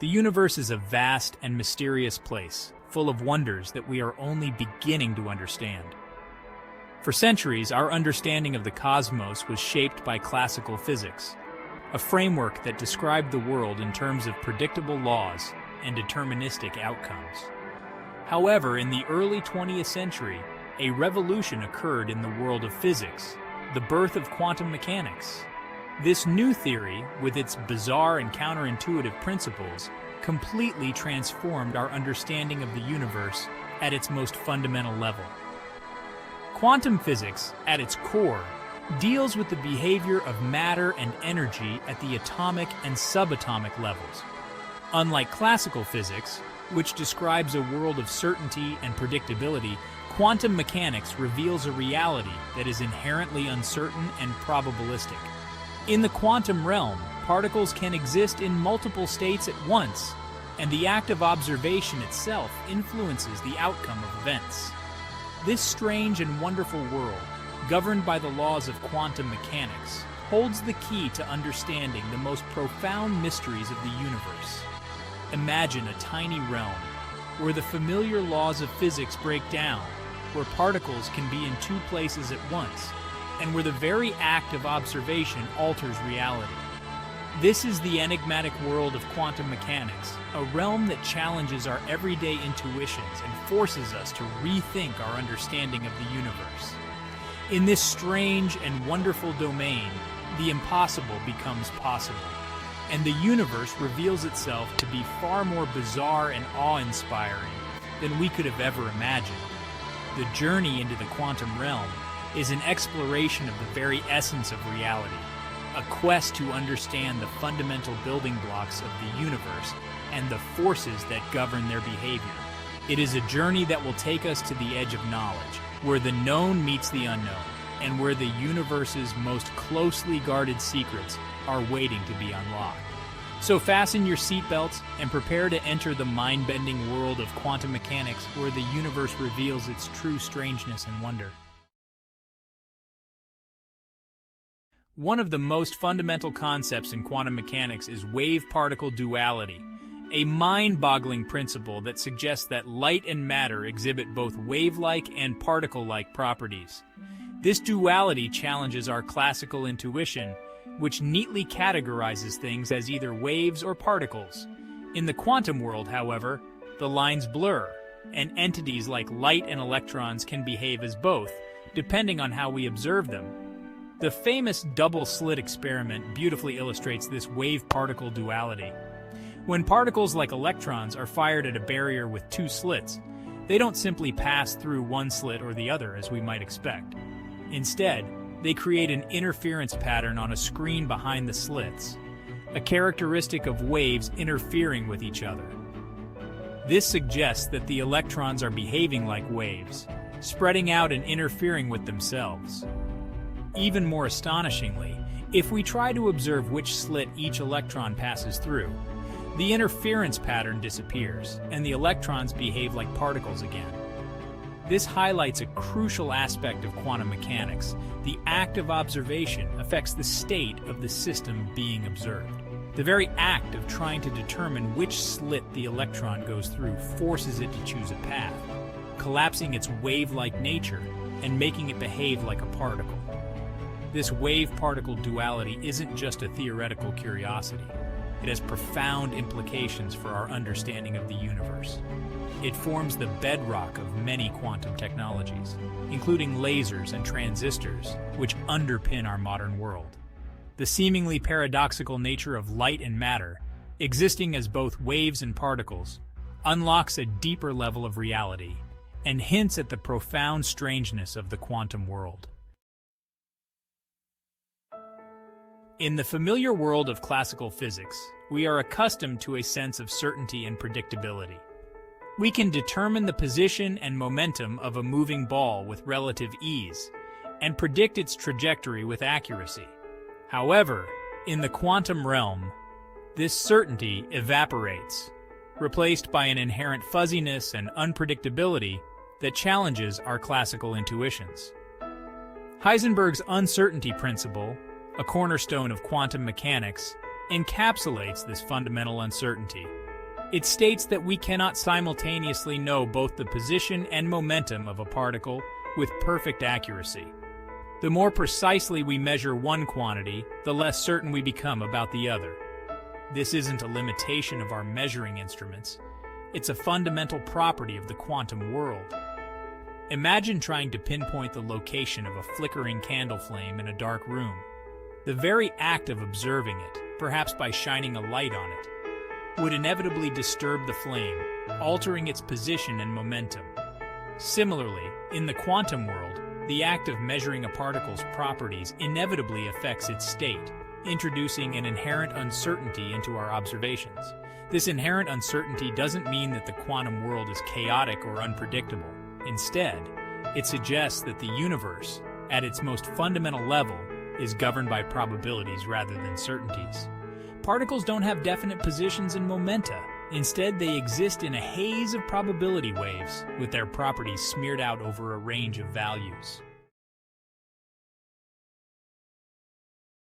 The universe is a vast and mysterious place, full of wonders that we are only beginning to understand. For centuries, our understanding of the cosmos was shaped by classical physics, a framework that described the world in terms of predictable laws and deterministic outcomes. However, in the early 20th century, a revolution occurred in the world of physics, the birth of quantum mechanics. This new theory, with its bizarre and counterintuitive principles, completely transformed our understanding of the universe at its most fundamental level. Quantum physics, at its core, deals with the behavior of matter and energy at the atomic and subatomic levels. Unlike classical physics, which describes a world of certainty and predictability, quantum mechanics reveals a reality that is inherently uncertain and probabilistic. In the quantum realm, particles can exist in multiple states at once, and the act of observation itself influences the outcome of events. This strange and wonderful world, governed by the laws of quantum mechanics, holds the key to understanding the most profound mysteries of the universe. Imagine a tiny realm where the familiar laws of physics break down, where particles can be in two places at once, and where the very act of observation alters reality. This is the enigmatic world of quantum mechanics, a realm that challenges our everyday intuitions and forces us to rethink our understanding of the universe. In this strange and wonderful domain, the impossible becomes possible, and the universe reveals itself to be far more bizarre and awe-inspiring than we could have ever imagined. The journey into the quantum realm is an exploration of the very essence of reality, a quest to understand the fundamental building blocks of the universe and the forces that govern their behavior. It is a journey that will take us to the edge of knowledge, where the known meets the unknown, and where the universe's most closely guarded secrets are waiting to be unlocked. So fasten your seatbelts and prepare to enter the mind-bending world of quantum mechanics, where the universe reveals its true strangeness and wonder. One of the most fundamental concepts in quantum mechanics is wave-particle duality, a mind-boggling principle that suggests that light and matter exhibit both wave-like and particle-like properties. This duality challenges our classical intuition, which neatly categorizes things as either waves or particles. In the quantum world, however, the lines blur, and entities like light and electrons can behave as both, depending on how we observe them. The famous double-slit experiment beautifully illustrates this wave-particle duality. When particles like electrons are fired at a barrier with two slits, they don't simply pass through one slit or the other as we might expect. Instead, they create an interference pattern on a screen behind the slits, a characteristic of waves interfering with each other. This suggests that the electrons are behaving like waves, spreading out and interfering with themselves. Even more astonishingly, if we try to observe which slit each electron passes through, the interference pattern disappears, and the electrons behave like particles again. This highlights a crucial aspect of quantum mechanics. The act of observation affects the state of the system being observed. The very act of trying to determine which slit the electron goes through forces it to choose a path, collapsing its wave-like nature and making it behave like a particle. This wave-particle duality isn't just a theoretical curiosity. It has profound implications for our understanding of the universe. It forms the bedrock of many quantum technologies, including lasers and transistors, which underpin our modern world. The seemingly paradoxical nature of light and matter, existing as both waves and particles, unlocks a deeper level of reality and hints at the profound strangeness of the quantum world. In the familiar world of classical physics, we are accustomed to a sense of certainty and predictability. We can determine the position and momentum of a moving ball with relative ease, and predict its trajectory with accuracy. However, in the quantum realm, this certainty evaporates, replaced by an inherent fuzziness and unpredictability that challenges our classical intuitions. Heisenberg's uncertainty principle, a cornerstone of quantum mechanics, encapsulates this fundamental uncertainty. It states that we cannot simultaneously know both the position and momentum of a particle with perfect accuracy. The more precisely we measure one quantity, the less certain we become about the other. This isn't a limitation of our measuring instruments. It's a fundamental property of the quantum world. Imagine trying to pinpoint the location of a flickering candle flame in a dark room. The very act of observing it, perhaps by shining a light on it, would inevitably disturb the flame, altering its position and momentum. Similarly, in the quantum world, the act of measuring a particle's properties inevitably affects its state, introducing an inherent uncertainty into our observations. This inherent uncertainty doesn't mean that the quantum world is chaotic or unpredictable. Instead, it suggests that the universe, at its most fundamental level, is governed by probabilities rather than certainties. Particles don't have definite positions and momenta. Instead, they exist in a haze of probability waves, with their properties smeared out over a range of values.